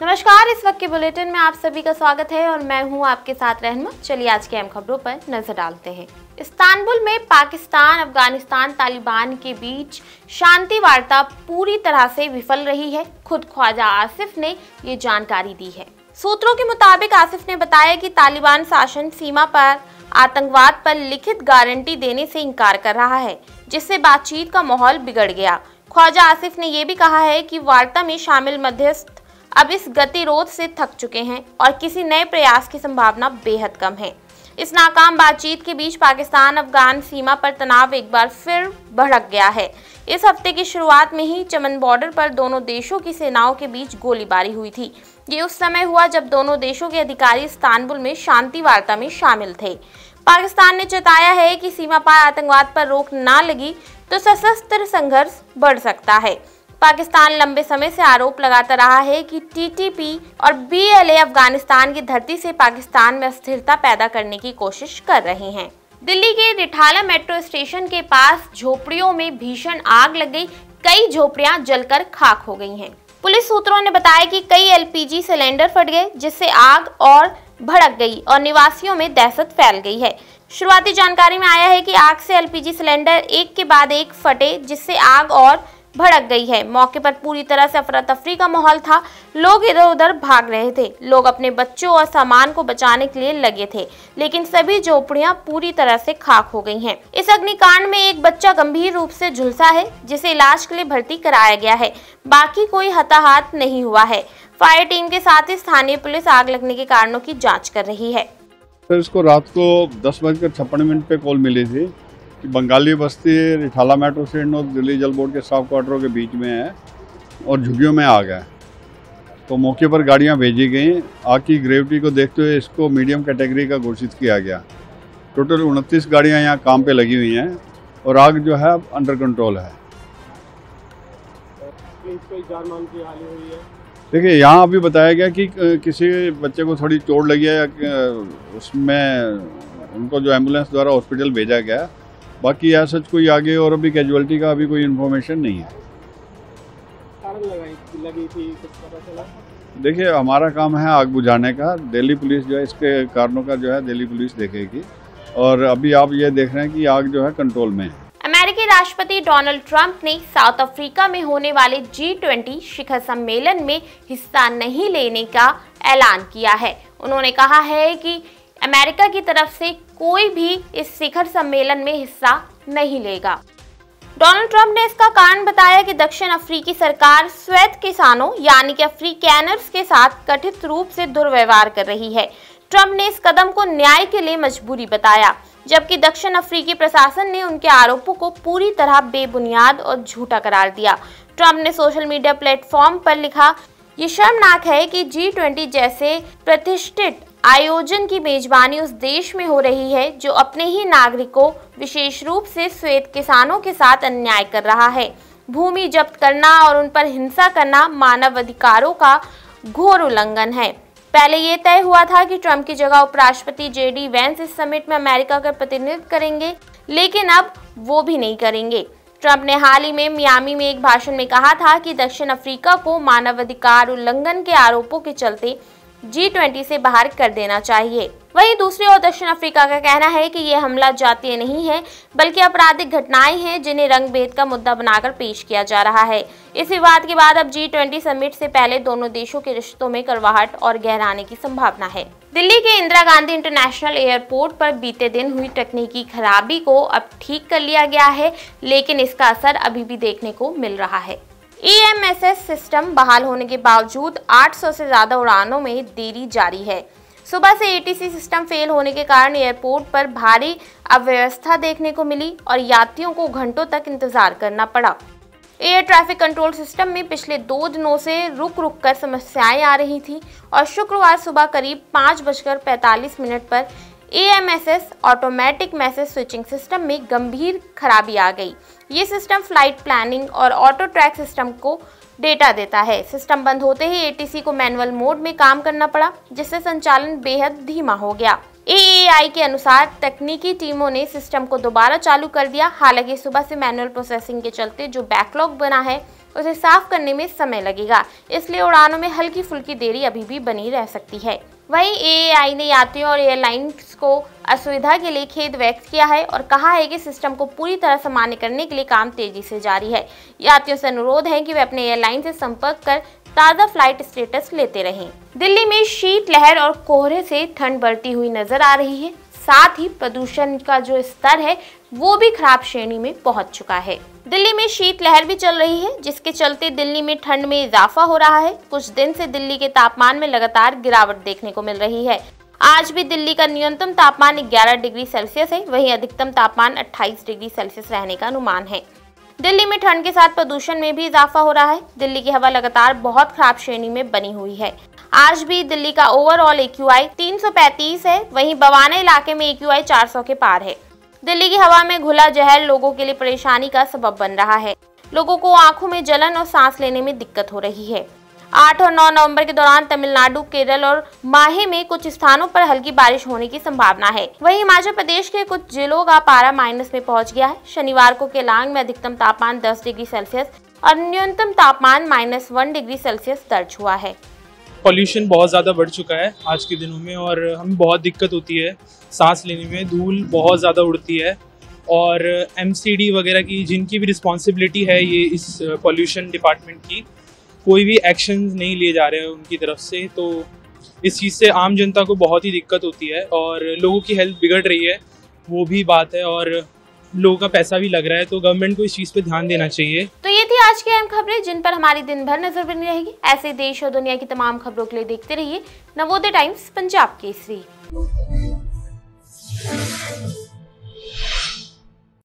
नमस्कार, इस वक्त के बुलेटिन में आप सभी का स्वागत है और मैं हूं आपके साथ रहनुमा। चलिए आज की अहम खबरों पर नजर डालते हैं। इस्तांबुल में पाकिस्तान, अफगानिस्तान, तालिबान के बीच शांति वार्ता पूरी तरह से विफल रही है। खुद ख्वाजा आसिफ ने ये जानकारी दी है। सूत्रों के मुताबिक आसिफ ने बताया कि तालिबान शासन सीमा पर आतंकवाद पर लिखित गारंटी देने से इनकार कर रहा है, जिससे बातचीत का माहौल बिगड़ गया। ख्वाजा आसिफ ने यह भी कहा है कि वार्ता में शामिल मध्यस्थ अब इस गतिरोध से थक चुके हैं और किसी नए प्रयास की संभावना बेहद कम है। इस नाकाम बातचीत के बीच पाकिस्तान अफगान सीमा पर तनाव एक बार फिर भड़क गया है। इस हफ्ते की शुरुआत में ही चमन बॉर्डर पर दोनों देशों की सेनाओं के बीच गोलीबारी हुई थी। ये उस समय हुआ जब दोनों देशों के अधिकारी इस्तांबुल में शांति वार्ता में शामिल थे। पाकिस्तान ने चेताया है कि सीमा पार आतंकवाद पर रोक ना लगी तो सशस्त्र संघर्ष बढ़ सकता है। पाकिस्तान लंबे समय से आरोप लगाता रहा है कि टीटीपी और बीएलए अफगानिस्तान की धरती से पाकिस्तान में अस्थिरता पैदा करने की कोशिश कर रही हैं। दिल्ली के रिठाला मेट्रो स्टेशन के पास झोपड़ियों में भीषण आग लग गई। कई झोपड़ियां जलकर खाक हो गई हैं। पुलिस सूत्रों ने बताया कि कई एलपीजी सिलेंडर फट गए, जिससे आग और भड़क गई और निवासियों में दहशत फैल गई है। शुरुआती जानकारी में आया है कि आग से एलपीजी सिलेंडर एक के बाद एक फटे, जिससे आग और भड़क गई है। मौके पर पूरी तरह से अफरा तफरी का माहौल था। लोग इधर उधर भाग रहे थे। लोग अपने बच्चों और सामान को बचाने के लिए लगे थे, लेकिन सभी झोपड़ियां पूरी तरह से खाक हो गई हैं। इस अग्निकांड में एक बच्चा गंभीर रूप से झुलसा है, जिसे इलाज के लिए भर्ती कराया गया है। बाकी कोई हताहत नहीं हुआ है। फायर टीम के साथ ही स्थानीय पुलिस आग लगने के कारणों की जाँच कर रही है। सर, इसको रात को 10:56 पे कॉल मिली थी कि बंगाली बस्ती रिठाला मेट्रो स्टेशन और दिल्ली जल बोर्ड के स्टाफ क्वार्टरों के बीच में है और झुग्गियों में आग है। तो मौके पर गाड़ियां भेजी गई। आग की ग्रेविटी को देखते हुए इसको मीडियम कैटेगरी का घोषित किया गया। टोटल 29 गाड़ियां यहां काम पे लगी हुई हैं और आग जो है अंडर कंट्रोल है। देखिए, यहाँ अभी बताया गया कि किसी बच्चे को थोड़ी चोट लगी है, उसमें उनको जो एम्बुलेंस द्वारा हॉस्पिटल भेजा गया। बाकी ऐसा कोई आगे और अभी कैजुअलिटी का अभी कोई इन्फॉर्मेशन नहीं है। लगी थी, कुछ पता चला? देखिए, हमारा काम है आग बुझाने का। दिल्ली पुलिस जो है इसके कारणों का जो है दिल्ली पुलिस देखेगी और अभी आप ये देख रहे हैं कि आग जो है कंट्रोल में है। अमेरिकी राष्ट्रपति डोनाल्ड ट्रंप ने साउथ अफ्रीका में होने वाले G20 शिखर सम्मेलन में हिस्सा नहीं लेने का ऐलान किया है। उन्होंने कहा है कि अमेरिका की तरफ से कोई भी इस शिखर सम्मेलन में हिस्सा नहीं लेगा। डोनाल्ड ट्रंप ने इसका कारण बताया कि दक्षिण अफ्रीकी सरकार श्वेत किसानों यानी कि अफ्रीकैनर्स के साथ कथित रूप से दुर्व्यवहार कर रही है। ट्रंप ने इस कदम को न्याय के लिए मजबूरी बताया, जबकि दक्षिण अफ्रीकी प्रशासन ने उनके आरोपों को पूरी तरह बेबुनियाद और झूठा करार दिया। ट्रंप ने सोशल मीडिया प्लेटफॉर्म पर लिखा, ये शर्मनाक है कि G20 जैसे प्रतिष्ठित आयोजन की मेजबानी उस देश में हो रही है जो अपने ही नागरिकों, विशेष रूप से श्वेत किसानों के साथ अन्याय कर रहा है। भूमि जब्त करना और उन पर हिंसा करना मानव अधिकारों का घोर उल्लंघन है। पहले ये तय हुआ था कि ट्रंप की जगह उपराष्ट्रपति JD वैंस इस समिट में अमेरिका का प्रतिनिधित्व करेंगे, लेकिन अब वो भी नहीं करेंगे। ट्रंप ने हाल ही में मियामी में एक भाषण में कहा था कि दक्षिण अफ्रीका को मानवाधिकार उल्लंघन के आरोपों के चलते G20 से बाहर कर देना चाहिए। वहीं दूसरी ओर दक्षिण अफ्रीका का कहना है कि ये हमला जातीय नहीं है, बल्कि आपराधिक घटनाएं हैं जिन्हें रंग भेद का मुद्दा बनाकर पेश किया जा रहा है। इस विवाद के बाद अब G20 समिट से पहले दोनों देशों के रिश्तों में कड़वाहट और गहराने की संभावना है। दिल्ली के इंदिरा गांधी इंटरनेशनल एयरपोर्ट पर बीते दिन हुई तकनीकी खराबी को अब ठीक कर लिया गया है, लेकिन इसका असर अभी भी देखने को मिल रहा है। EMSS सिस्टम बहाल होने के बावजूद 800 से ज्यादा उड़ानों में देरी जारी है। सुबह से ATC सिस्टम फेल होने के कारण एयरपोर्ट पर भारी अव्यवस्था देखने को मिली और यात्रियों को घंटों तक इंतजार करना पड़ा। एयर ट्रैफिक कंट्रोल सिस्टम में पिछले 2 दिनों से रुक कर समस्याएं आ रही थी और शुक्रवार सुबह करीब 5:45 पर EMSS automatic message switching system में गंभीर खराबी आ गई। ये सिस्टम फ्लाइट प्लानिंग और ऑटो ट्रैक सिस्टम को डेटा देता है। सिस्टम बंद होते ही ATC को मैनुअल मोड में काम करना पड़ा, जिससे संचालन बेहद धीमा हो गया। AAI के अनुसार तकनीकी टीमों ने सिस्टम को दोबारा चालू कर दिया। हालांकि सुबह से मैनुअल प्रोसेसिंग के चलते जो बैकलॉग बना है उसे साफ करने में समय लगेगा, इसलिए उड़ानों में हल्की फुल्की देरी अभी भी बनी रह सकती है। वहीं एएआई ने यात्रियों और एयरलाइंस को असुविधा के लिए खेद व्यक्त किया है और कहा है कि सिस्टम को पूरी तरह सामान्य करने के लिए काम तेजी से जारी है। यात्रियों से अनुरोध है कि वे अपने एयरलाइन से संपर्क कर ताज़ा फ्लाइट स्टेटस लेते रहें। दिल्ली में शीतलहर और कोहरे से ठंड बढ़ती हुई नजर आ रही है, साथ ही प्रदूषण का जो स्तर है वो भी खराब श्रेणी में पहुंच चुका है। दिल्ली में शीतलहर भी चल रही है, जिसके चलते दिल्ली में ठंड में इजाफा हो रहा है। कुछ दिन से दिल्ली के तापमान में लगातार गिरावट देखने को मिल रही है। आज भी दिल्ली का न्यूनतम तापमान 11 डिग्री सेल्सियस है, वहीं अधिकतम तापमान 28 डिग्री सेल्सियस रहने का अनुमान है। दिल्ली में ठंड के साथ प्रदूषण में भी इजाफा हो रहा है। दिल्ली की हवा लगातार बहुत खराब श्रेणी में बनी हुई है। आज भी दिल्ली का ओवरऑल AQI 335 है, वहीं बवाना इलाके में AQI 400 के पार है। दिल्ली की हवा में घुला जहर लोगों के लिए परेशानी का सबब बन रहा है। लोगों को आंखों में जलन और सांस लेने में दिक्कत हो रही है। 8 और 9 नवंबर के दौरान तमिलनाडु, केरल और माहे में कुछ स्थानों पर हल्की बारिश होने की संभावना है। वहीं हिमाचल प्रदेश के कुछ जिलों का पारा माइनस में पहुंच गया है। शनिवार को केलांग में अधिकतम तापमान 10 डिग्री सेल्सियस और न्यूनतम तापमान -1 डिग्री सेल्सियस दर्ज हुआ है। पॉल्यूशन बहुत ज़्यादा बढ़ चुका है आज के दिनों में और हमें बहुत दिक्कत होती है सांस लेने में। धूल बहुत ज़्यादा उड़ती है और MCD वगैरह की जिनकी भी रिस्पॉन्सिबिलिटी है ये इस पॉल्यूशन डिपार्टमेंट की, कोई भी एक्शन नहीं लिए जा रहे हैं उनकी तरफ से। तो इस चीज़ से आम जनता को बहुत ही दिक्कत होती है और लोगों की हेल्थ बिगड़ रही है, वो भी बात है, और लोगों का पैसा भी लग रहा है। तो गवर्नमेंट को इस चीज़ पे ध्यान देना चाहिए। तो ये थी आज की अहम खबरें जिन पर हमारी दिन भर नजर बनी रहेगी। ऐसे देश और दुनिया की तमाम खबरों के लिए देखते रहिए नवोदय टाइम्स पंजाब केसरी।